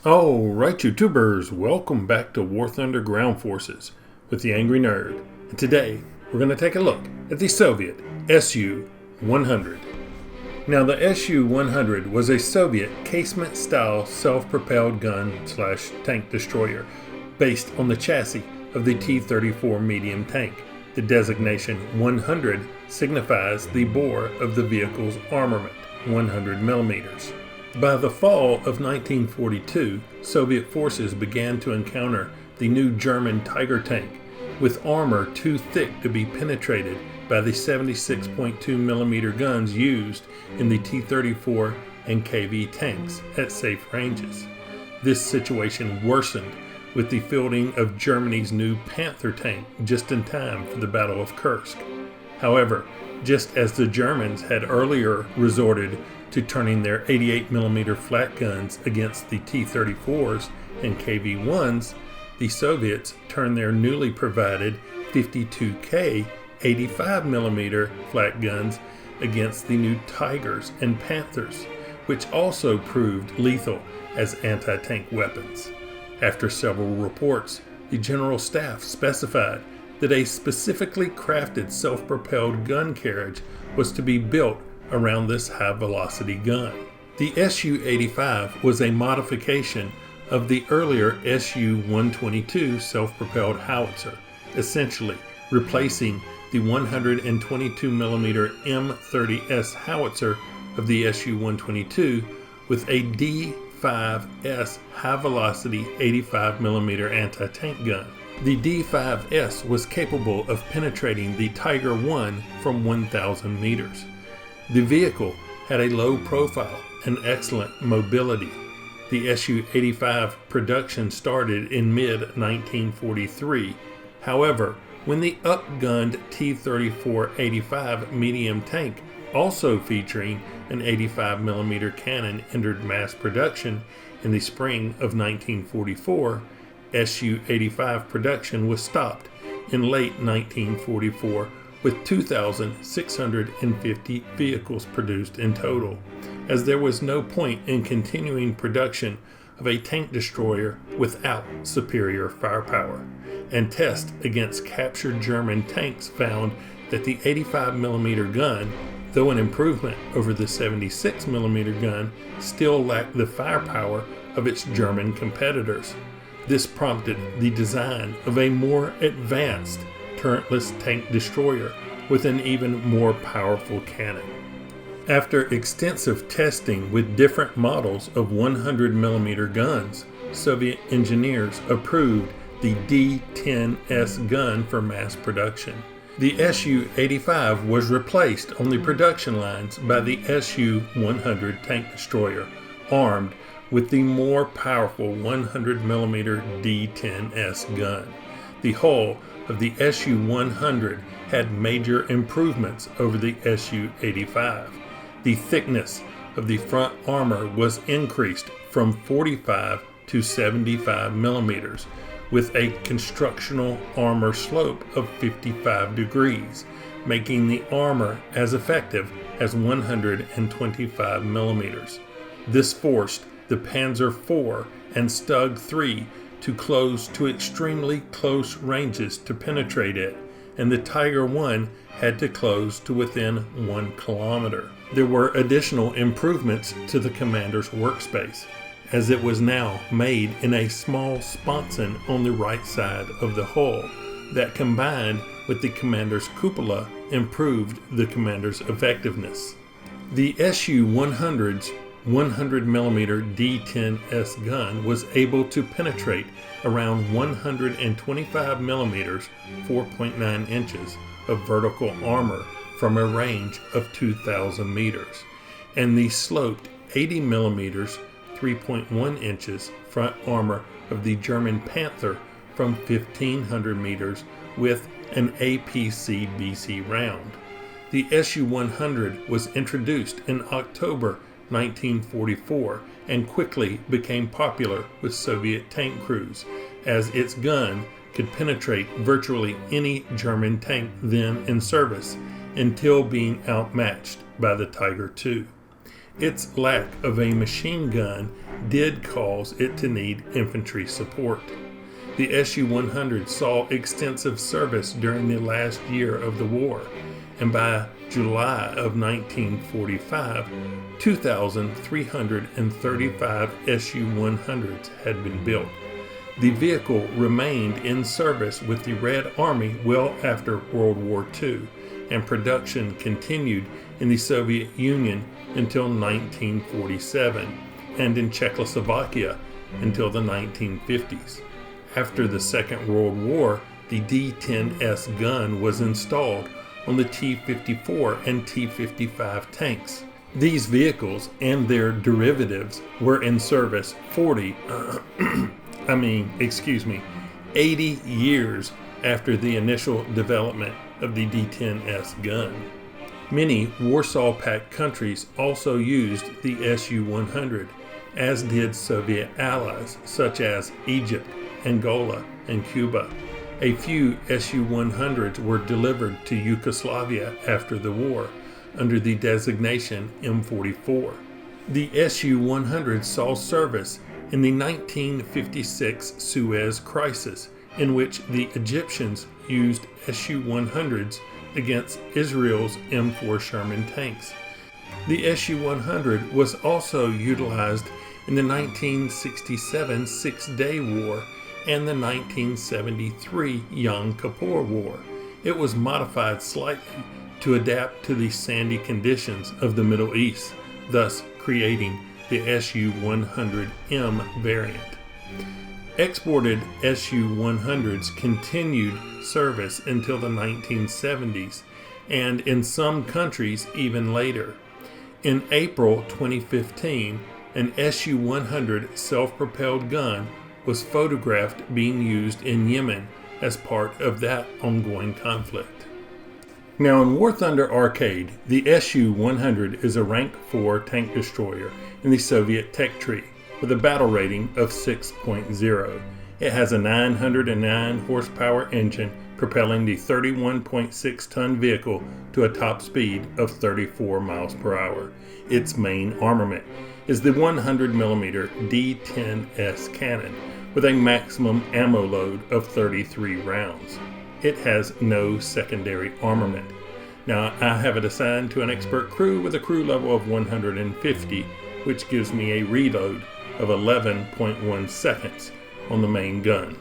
Alright, YouTubers, welcome back to War Thunder Ground Forces with the Angry Nerd. And today, we're going to take a look at the Soviet SU-100. Now, the SU-100 was a Soviet casement-style self-propelled gun/tank destroyer based on the chassis of the T-34 medium tank. The designation 100 signifies the bore of the vehicle's armament, 100 millimeters. By the fall of 1942, Soviet forces began to encounter the new German Tiger tank, with armor too thick to be penetrated by the 76.2mm guns used in the T-34 and KV tanks at safe ranges. This situation worsened with the fielding of Germany's new Panther tank just in time for the Battle of Kursk. However, just as the Germans had earlier resorted to turning their 88mm flat guns against the T-34s and KV-1s, the Soviets turned their newly provided 52K 85mm flat guns against the new Tigers and Panthers, which also proved lethal as anti-tank weapons. After several reports, the General Staff specified that a specifically crafted self-propelled gun carriage was to be built around this high-velocity gun. The SU-85 was a modification of the earlier SU-122 self-propelled howitzer, essentially replacing the 122mm M30S howitzer of the SU-122 with a D5S high-velocity 85mm anti-tank gun. The D5S was capable of penetrating the Tiger I from 1,000 meters. The vehicle had a low profile and excellent mobility. The SU-85 production started in mid-1943. However, when the upgunned T-34-85 medium tank, also featuring an 85mm cannon, entered mass production in the spring of 1944, SU-85 production was stopped in late 1944 with 2,650 vehicles produced in total, as there was no point in continuing production of a tank destroyer without superior firepower, and tests against captured German tanks found that the 85mm gun, though an improvement over the 76mm gun, still lacked the firepower of its German competitors. This prompted the design of a more advanced turretless tank destroyer with an even more powerful cannon. After extensive testing with different models of 100mm guns, Soviet engineers approved the D-10S gun for mass production. The SU-85 was replaced on the production lines by the SU-100 tank destroyer, armed with the more powerful 100mm D-10S gun. The hull of the SU-100 had major improvements over the SU-85. The thickness of the front armor was increased from 45 to 75 millimeters, with a constructional armor slope of 55 degrees, making the armor as effective as 125 millimeters. This forced the Panzer IV and Stug III to close to extremely close ranges to penetrate it, and the Tiger I had to close to within 1 kilometer. There were additional improvements to the commander's workspace, as it was now made in a small sponson on the right side of the hull that, combined with the commander's cupola, improved the commander's effectiveness. The SU-100's 100mm D-10S gun was able to penetrate around 125mm, 4.9 inches of vertical armor from a range of 2,000 meters, and the sloped 80mm, 3.1 inches front armor of the German Panther from 1,500 meters with an APC-BC round. The SU-100 was introduced in October 1944 and quickly became popular with Soviet tank crews, as its gun could penetrate virtually any German tank then in service until being outmatched by the Tiger II. Its lack of a machine gun did cause it to need infantry support. The SU-100 saw extensive service during the last year of the war, and by July of 1945, 2,335 SU-100s had been built. The vehicle remained in service with the Red Army well after World War II, and production continued in the Soviet Union until 1947, and in Czechoslovakia until the 1950s. After the Second World War, the D-10S gun was installed on the T-54 and T-55 tanks. These vehicles and their derivatives were in service 80 years after the initial development of the D-10S gun. Many Warsaw Pact countries also used the SU-100, as did Soviet allies such as Egypt, Angola, and Cuba. A few SU-100s were delivered to Yugoslavia after the war under the designation M44. The SU-100 saw service in the 1956 Suez Crisis, in which the Egyptians used SU-100s against Israel's M4 Sherman tanks. The SU-100 was also utilized in the 1967 Six-Day War and the 1973 Yom Kippur War. It was modified slightly to adapt to the sandy conditions of the Middle East, thus creating the SU-100M variant. Exported SU-100s continued service until the 1970s, and in some countries even later. In April 2015, an SU-100 self-propelled gun was photographed being used in Yemen as part of that ongoing conflict. Now in War Thunder Arcade, the SU-100 is a rank 4 tank destroyer in the Soviet tech tree with a battle rating of 6.0. It has a 909 horsepower engine propelling the 31.6 ton vehicle to a top speed of 34 miles per hour. Its main armament is the 100mm D-10S cannon with a maximum ammo load of 33 rounds. It has no secondary armament. Now, I have it assigned to an expert crew with a crew level of 150, which gives me a reload of 11.1 seconds on the main gun.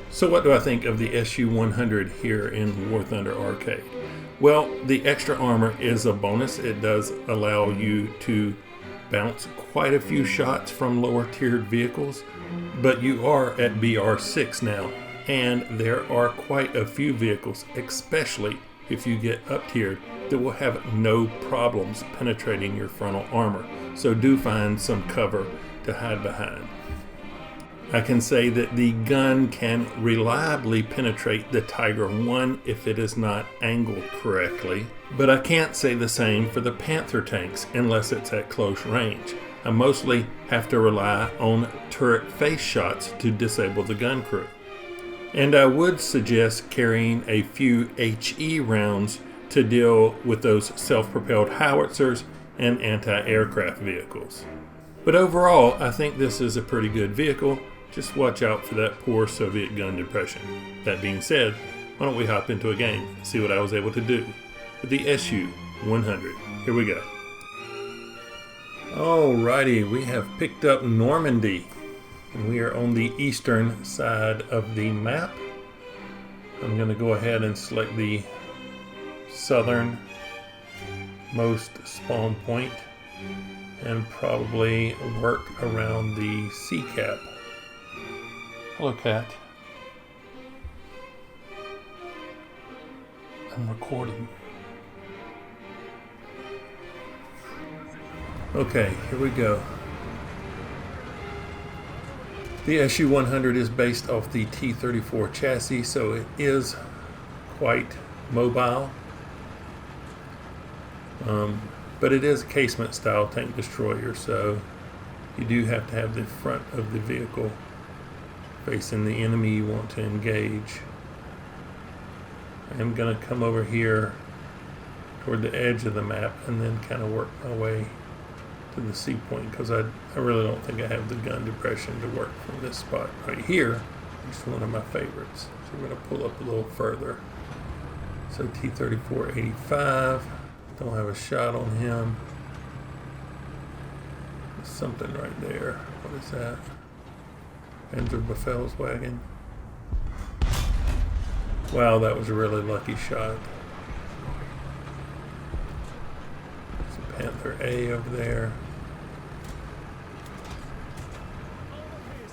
So what do I think of the SU-100 here in War Thunder Arcade? Well, the extra armor is a bonus. It does allow you to bounce quite a few shots from lower tiered vehicles, but you are at BR6 now, and there are quite a few vehicles, especially if you get up tiered, that will have no problems penetrating your frontal armor, so do find some cover to hide behind. I can say that the gun can reliably penetrate the Tiger 1 if it is not angled correctly, but I can't say the same for the Panther tanks unless it's at close range. I mostly have to rely on turret face shots to disable the gun crew. And I would suggest carrying a few HE rounds to deal with those self-propelled howitzers and anti-aircraft vehicles. But overall, I think this is a pretty good vehicle. Just watch out for that poor Soviet gun depression. That being said, why don't we hop into a game and see what I was able to do with the SU-100. Here we go. Alrighty, we have picked up Normandy, and we are on the eastern side of the map. I'm going to go ahead and select the southernmost spawn point and probably work around the sea cap. Hello, cat. I'm recording. Okay, here we go. The SU-100 is based off the T-34 chassis, so it is quite mobile. But it is a casement style tank destroyer, so you do have to have the front of the vehicle facing the enemy you want to engage. I'm going to come over here toward the edge of the map and then kind of work my way to the C point because I really don't think I have the gun depression to work from this spot right here. It's one of my favorites. So we're going to pull up a little further. So T-34 85. Don't have a shot on him. There's something right there. What is that? Panzerbefehlswagen. Wow, that was a really lucky shot. There's a Panther A over there.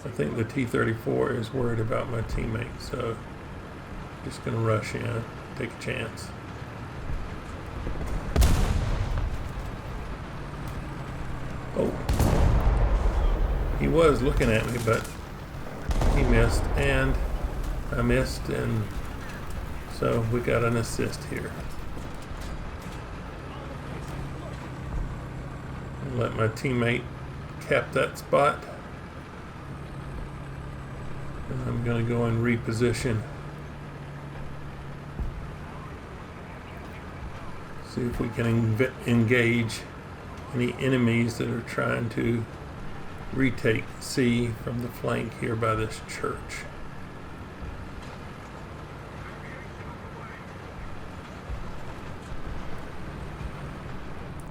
I think the T-34 is worried about my teammate, so I'm just going to rush in, take a chance. Oh, he was looking at me, but he missed, and I missed, and so we got an assist here. And let my teammate cap that spot. And I'm going to go and reposition. See if we can engage any enemies that are trying to retake C from the flank here by this church.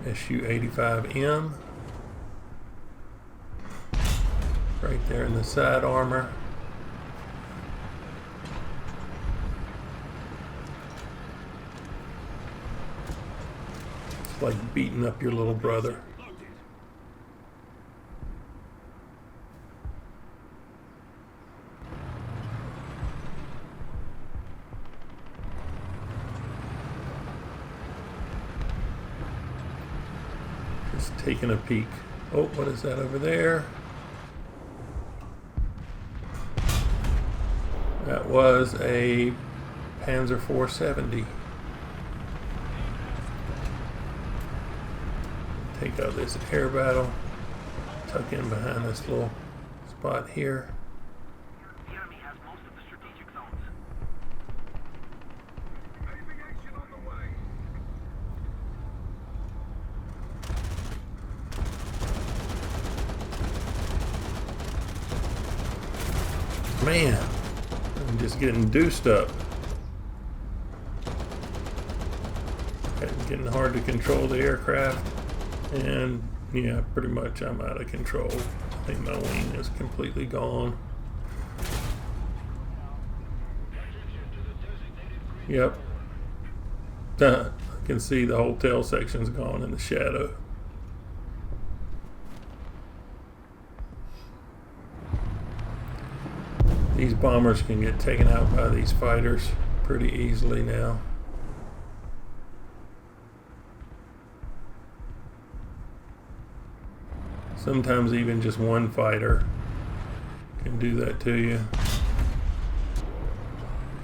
SU-85M. Right there in the side armor. It's like beating up your little brother. Just taking a peek. Oh, what is that over there? That was a Panzer 470. Take out this air battle. Tuck in behind this little spot here. The enemy has most of the strategic zones. Enemy action on the way. Man, I'm just getting deuced up. Getting hard to control the aircraft. And yeah, pretty much I'm out of control. I think my wing is completely gone. Yep. I can see the whole tail section's gone in the shadow. These bombers can get taken out by these fighters pretty easily now. Sometimes even just one fighter can do that to you.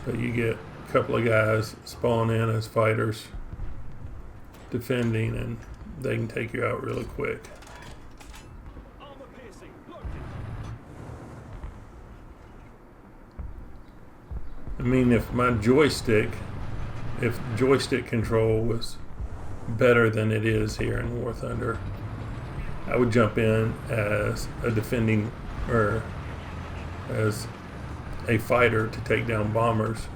But you get a couple of guys spawn in as fighters defending, and they can take you out really quick. I mean, if joystick control was better than it is here in War Thunder, I would jump in as a defending or as a fighter to take down bombers.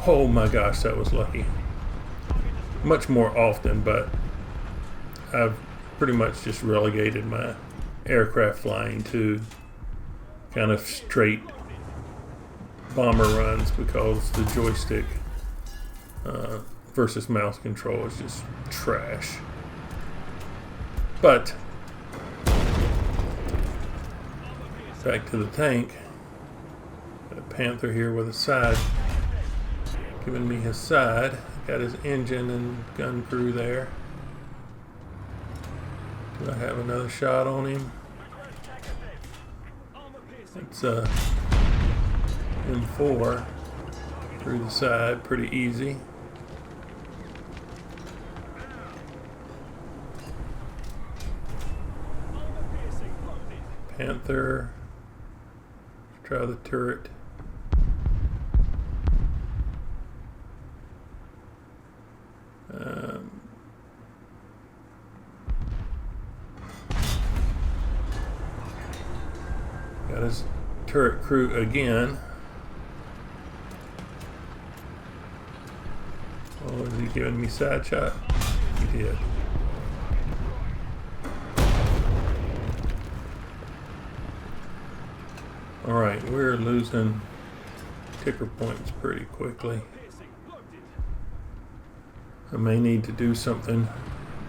Oh my gosh, that was lucky. Much more often, but I've pretty much just relegated my aircraft flying to kind of straight bomber runs because the joystick versus mouse control is just trash. But back to the tank. Got a Panther here with a side, giving me his side. Got his engine and gun crew there. Do I have another shot on him? It's M4 through the side, pretty easy. Panther. Let's try the turret. his turret crew again. Oh, is he giving me side shot? He did. Alright, we're losing ticker points pretty quickly. I may need to do something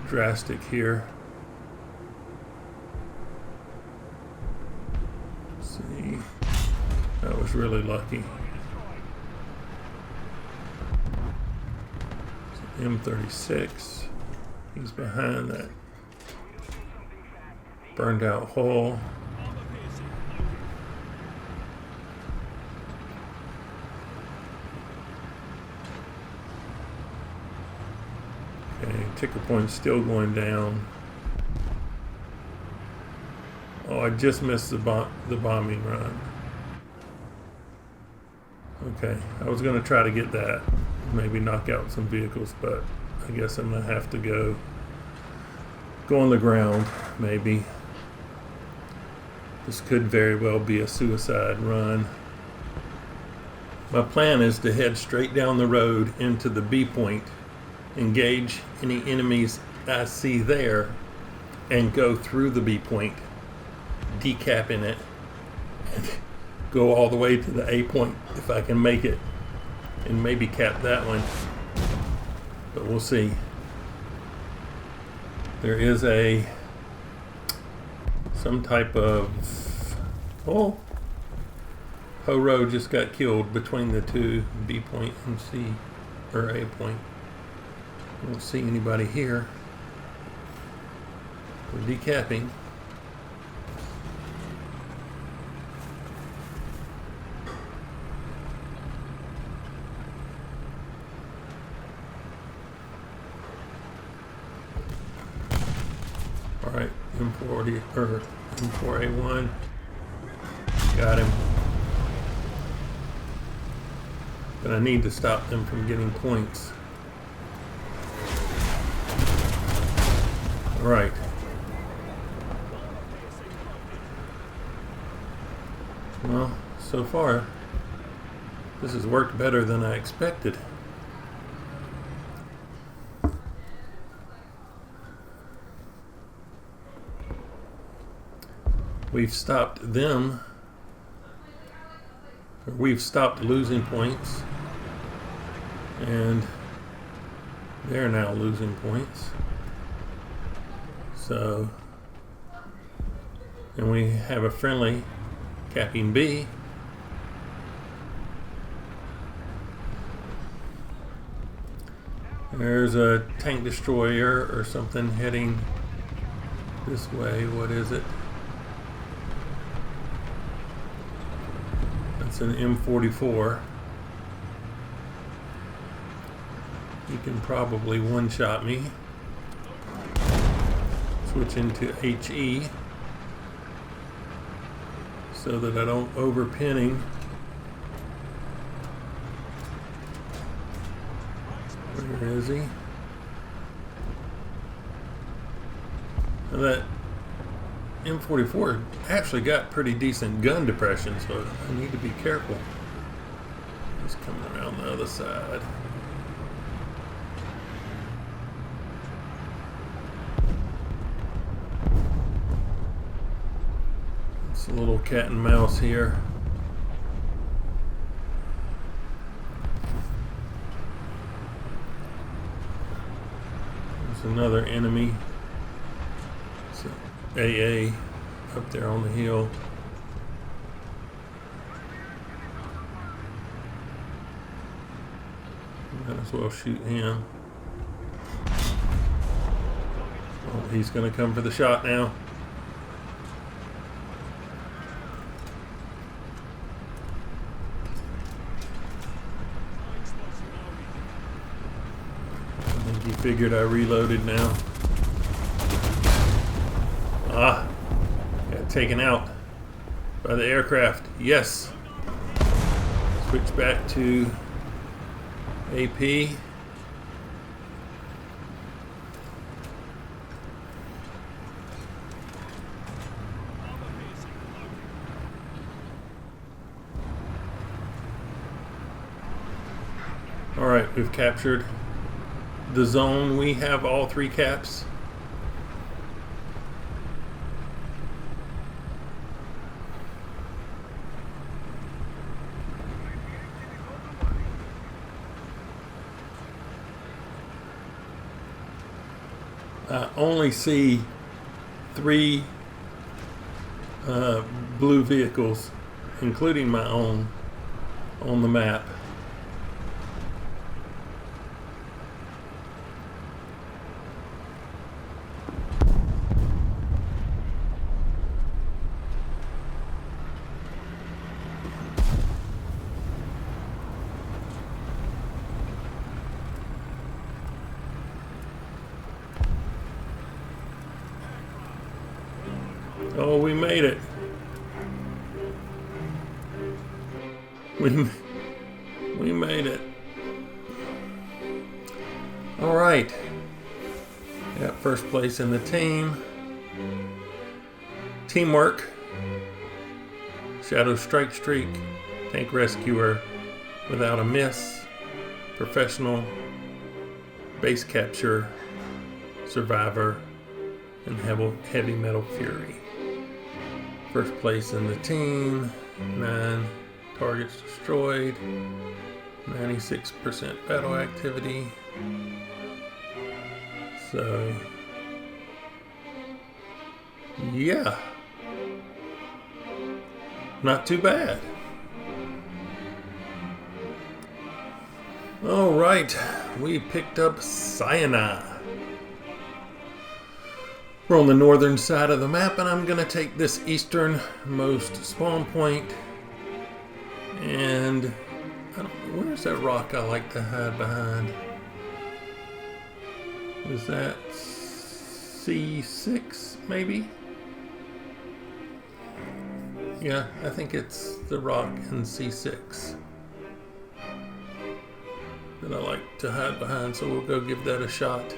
drastic here. Let's see. That was really lucky. M36. He's behind that burned out hull. Okay, ticker point's still going down. Oh, I just missed the bombing run. Okay, I was going to try to get that. Maybe knock out some vehicles, but I guess I'm going to have to go on the ground, maybe. This could very well be a suicide run. My plan is to head straight down the road into the B point, engage any enemies I see there, and go through the B point, decapping it, and go all the way to the A point if I can make it, and maybe cap that one, but we'll see. There is some type of Ho-Ro just got killed between the two, B point and C, or A point. I don't see anybody here. We're decapping. Alright, M40 or M4A1. Got him. But I need to stop them from getting points. Alright. Well, so far, this has worked better than I expected. We've stopped them, or we've stopped losing points, and they're now losing points. So, and we have a friendly capping B. There's a tank destroyer or something heading this way. What is it? That's an M44. He can probably one-shot me. Switch into HE so that I don't overpin him. Where is he? Now that M44 actually got pretty decent gun depression, so I need to be careful. He's coming around the other side. It's a little cat and mouse here. There's another enemy. It's an AA up there on the hill. Might as well shoot him. Oh, he's going to come for the shot now. I think he figured I reloaded now. Ah, got taken out by the aircraft. Yes. Switch back to AP. Alright, we've captured the zone. We have all 3 caps. I only see 3 blue vehicles, including my own, on the map. Oh, we made it. We made it. All right. Got first place in the team. Teamwork. Shadow Strike Streak. Tank Rescuer without a miss. Professional. Base Capture. Survivor. And Heavy Metal Fury. First place in the team, 9 targets destroyed, 96% battle activity. So, yeah, not too bad. All right, we picked up Cyanide. We're on the northern side of the map, and I'm going to take this easternmost spawn point. And where's that rock I like to hide behind? Is that C6 maybe? Yeah, I think it's the rock in C6 that I like to hide behind, so we'll go give that a shot.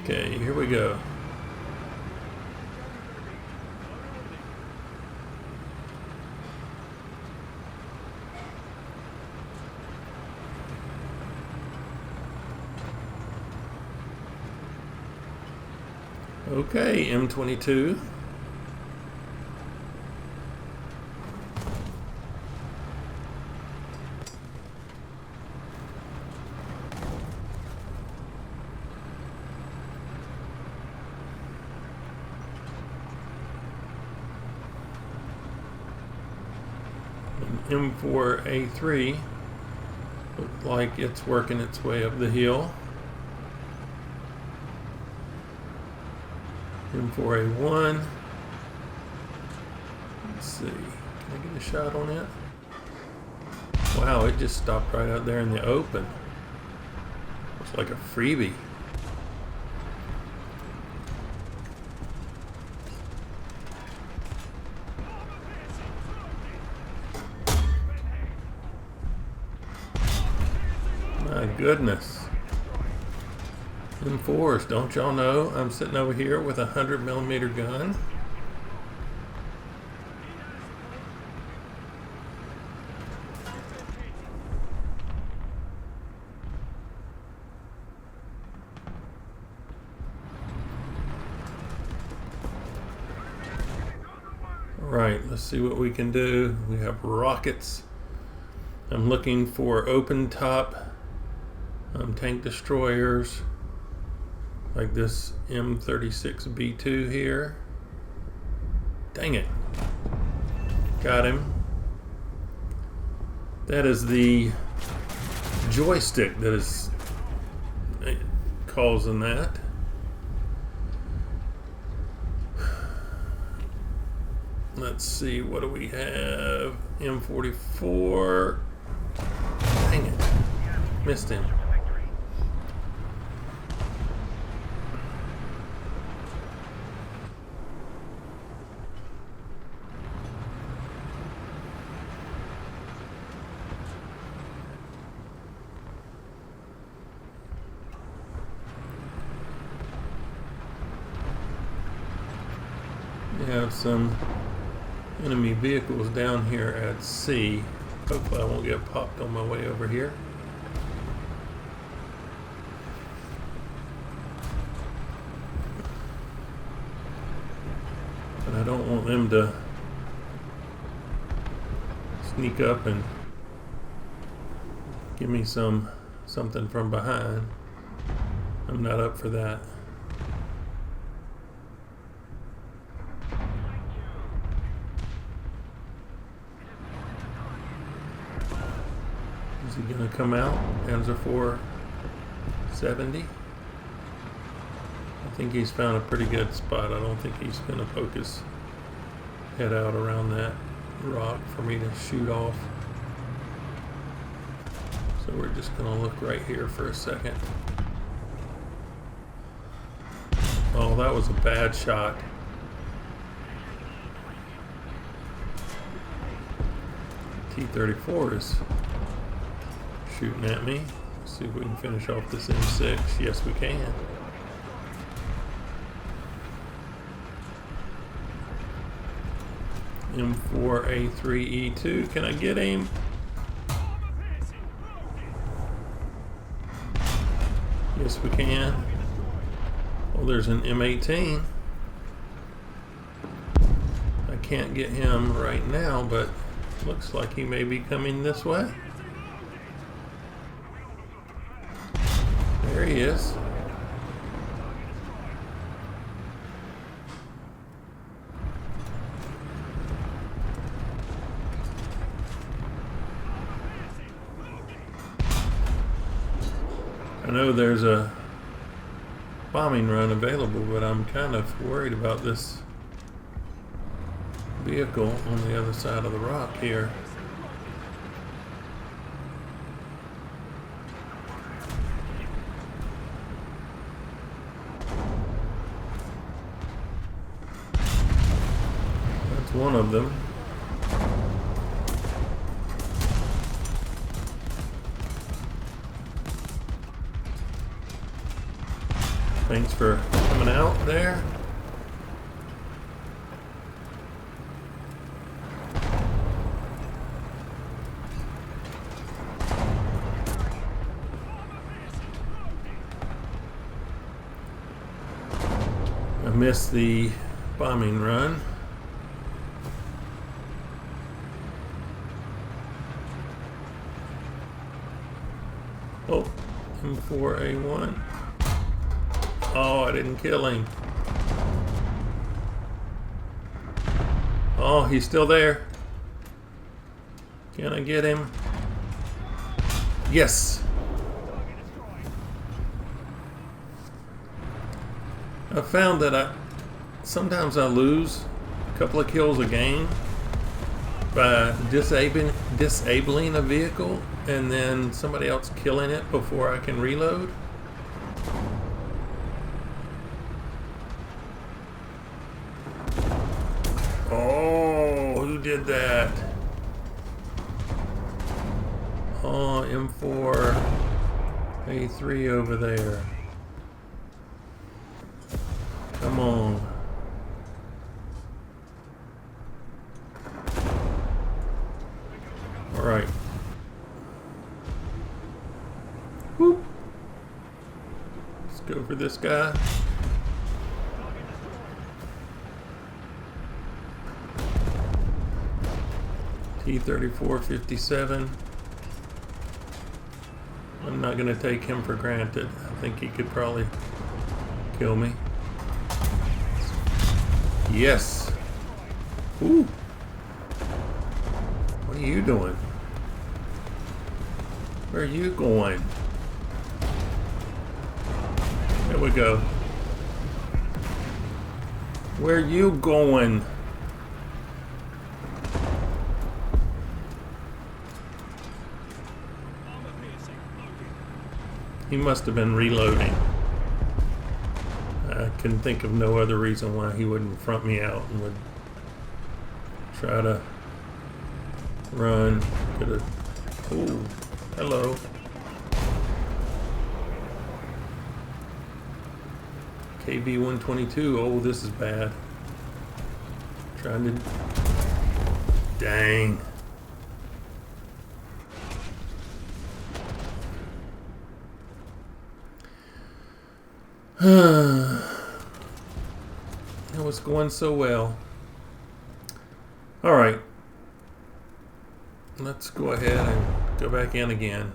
Okay, here we go. Okay, M22. M4A3 looks like it's working its way up the hill. M4A1. Let's see. Can I get a shot on it? Wow, it just stopped right out there in the open. Looks like a freebie. My goodness. M4s, don't y'all know I'm sitting over here with a 100mm gun? Alright, let's see what we can do. We have rockets. I'm looking for open top tank destroyers like this M36B2 here. Dang it. Got him. That is the joystick that is causing that. Let's see, what do we have? M44. Dang it. Missed him. We have some enemy vehicles down here at C. Hopefully I won't get popped on my way over here. But I don't want them to sneak up and give me something from behind. I'm not up for that. Is he gonna come out? Panzer 470. I think he's found a pretty good spot. I don't think he's gonna poke his head out around that rock for me to shoot off. So we're just gonna look right here for a second. Oh, that was a bad shot. T-34 is shooting at me. Let's see if we can finish off this M6. Yes, we can. M4A3E2. Can I get him? Yes, we can. Well, there's an M18. I can't get him right now, but looks like he may be coming this way. There he is. I know there's a bombing run available, but I'm kind of worried about this vehicle on the other side of the rock here. That's one of them. Thanks for coming out there. I missed the bombing run. Oh, M4A1. Oh, I didn't kill him. Oh, he's still there. Can I get him? Yes. I found that sometimes I lose a couple of kills a game by disabling a vehicle and then somebody else killing it before I can reload. Oh, who did that? Oh, M4A3 over there. Come on. All right. Whoop. Let's go for this guy. T-34-57. I'm not going to take him for granted. I think he could probably kill me. Yes. Ooh. What are you doing? Where are you going? There we go. Where are you going? He must have been reloading. I can think of no other reason why he wouldn't front me out and would try to run. Could have. Oh, hello. KB-122. Oh, this is bad. Trying to Dang. It was going so well. All right. Let's go ahead and go back in again.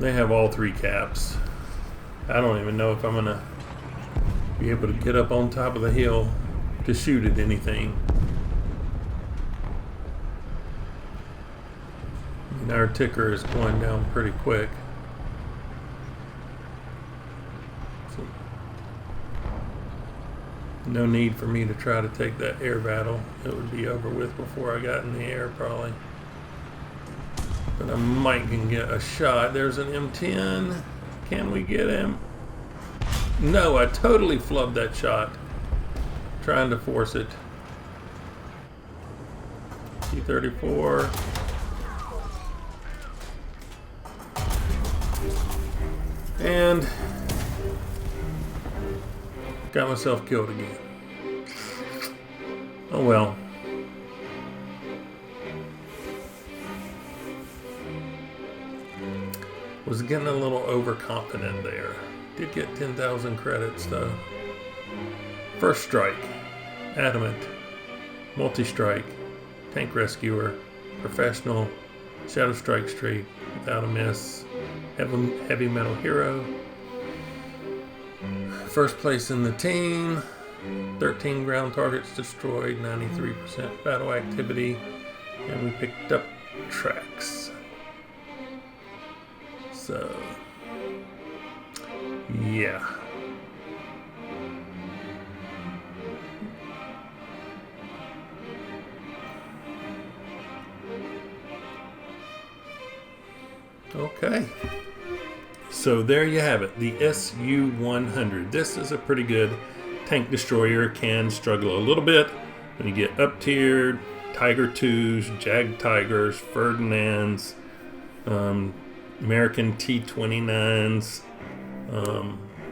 They have all three caps. I don't even know if I'm gonna be able to get up on top of the hill to shoot at anything. I mean, our ticker is going down pretty quick. So, no need for me to try to take that air battle. It would be over with before I got in the air probably. But I might can get a shot. There's an M10. Can we get him? No, I totally flubbed that shot. Trying to force it. T-34. And got myself killed again. Oh well. Was getting a little overconfident there. Did get 10,000 credits though. First strike, adamant, multi-strike, tank rescuer, professional, shadow strike streak, without a miss, heavy metal hero. First place in the team, 13 ground targets destroyed, 93% battle activity, and we picked up tracks. So, yeah. Okay. So there you have it, the SU-100. This is a pretty good tank destroyer. Can struggle a little bit when you get up tiered. Tiger 2s, Jag Tigers, Ferdinands, American T-29s,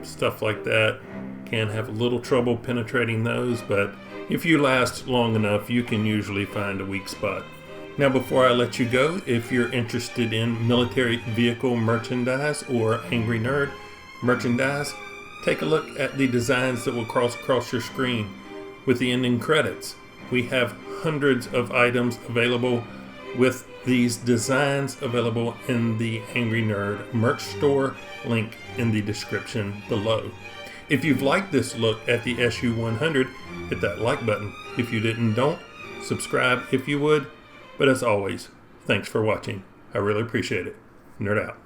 stuff like that. Can have a little trouble penetrating those, but if you last long enough, you can usually find a weak spot. Now, before I let you go, if you're interested in military vehicle merchandise or Angry Nerd merchandise, take a look at the designs that will cross across your screen with the ending credits. We have hundreds of items available with these designs available in the Angry Nerd merch store, link in the description below. If you've liked this look at the SU-100, hit that like button. If you didn't, don't. Subscribe if you would. But as always, thanks for watching. I really appreciate it. Nerd out.